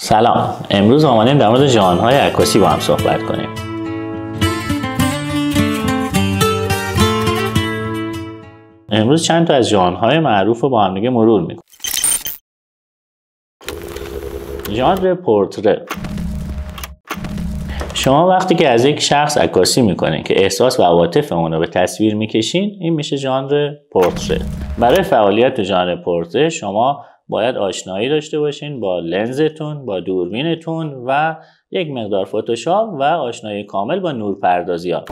سلام، امروز آمدیم در مورد ژانرهای عکاسی با هم صحبت کنیم. امروز چند تا از ژانرهای معروف رو با هم دیگه مرور میکنیم. ژانر پورتره. شما وقتی که از یک شخص عکاسی میکنین که احساس و عواطف اون رو به تصویر میکشین، این میشه ژانر پورتره. برای فعالیت ژانر پورتره شما باید آشنایی داشته باشین با لنزتون، با دوربینتون و یک مقدار فتوشاپ و آشنایی کامل با نورپردازی‌ها.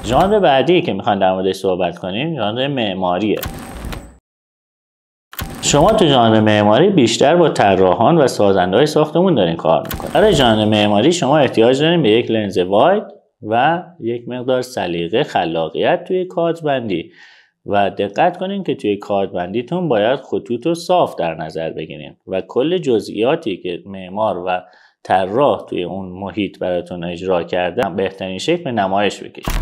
ژانر بعدی که میخوان در موردش صحبت کنیم ژانر معماریه. شما تو ژانر معماری بیشتر با طراحان و سازنده‌های ساختمون دارین کار میکنین. برای ژانر معماری شما احتیاج دارین به یک لنز واید و یک مقدار سلیقه، خلاقیت توی کادربندی و دقت کنین که توی کادربندیتون باید خطوط رو صاف در نظر بگیرین و کل جزئیاتی که معمار و طراح توی اون محیط براتون اجرا کرده بهترین شکل به نمایش بکشین.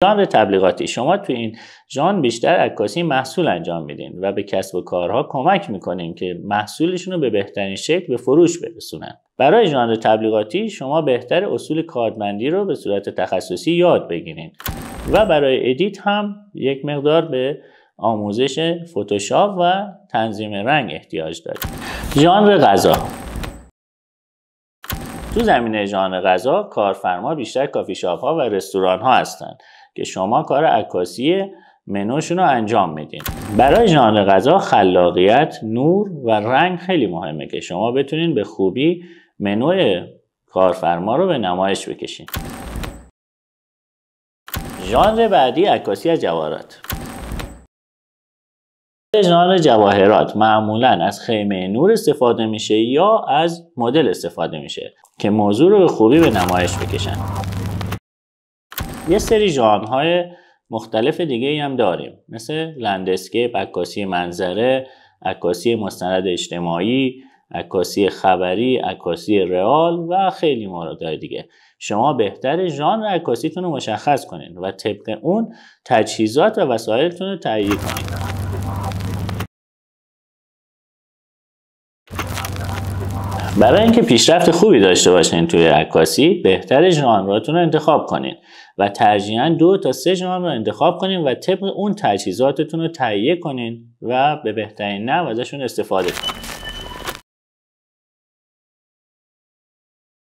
ژانر تبلیغاتی. شما توی این ژانر بیشتر عکاسی محصول انجام میدین و به کسب و کارها کمک میکنین که محصولشون رو به بهترین شکل به فروش برسونن. برای ژانر تبلیغاتی شما بهتر اصول کادربندی رو به صورت تخصصی یاد بگیرین و برای ادیت هم یک مقدار به آموزش فتوشاپ و تنظیم رنگ احتیاج دارید. ژانر غذا. تو زمینه ژانر غذا کارفرما بیشتر کافی شاپ ها و رستوران ها هستن که شما کار عکاسی منوشون رو انجام میدین. برای ژانر غذا خلاقیت، نور و رنگ خیلی مهمه که شما بتونین به خوبی منو کارفرما رو به نمایش بکشین. ژانر بعدی عکاسی از جواهرات. ژانر جواهرات معمولاً از خیمه نور استفاده میشه یا از مدل استفاده میشه که موضوع رو به خوبی به نمایش بکشن. یه سری ژانرهای مختلف دیگه هم داریم مثل لندسکیپ، عکاسی منظره، عکاسی مستند اجتماعی، عکاسی خبری، عکاسی رئال و خیلی موارد دیگه. شما بهتر ژانر عکاسیتون رو مشخص کنین و طبق اون تجهیزات و وسایلتون رو تهیه کنین. برای اینکه پیشرفت خوبی داشته باشین توی عکاسی بهتر ژانراتون رو انتخاب کنین و ترجیحاً 2 تا 3 ژانر رو انتخاب کنین و طبق اون تجهیزاتتون رو تهیه کنین و به بهترین نحو ازشون استفاده کنین.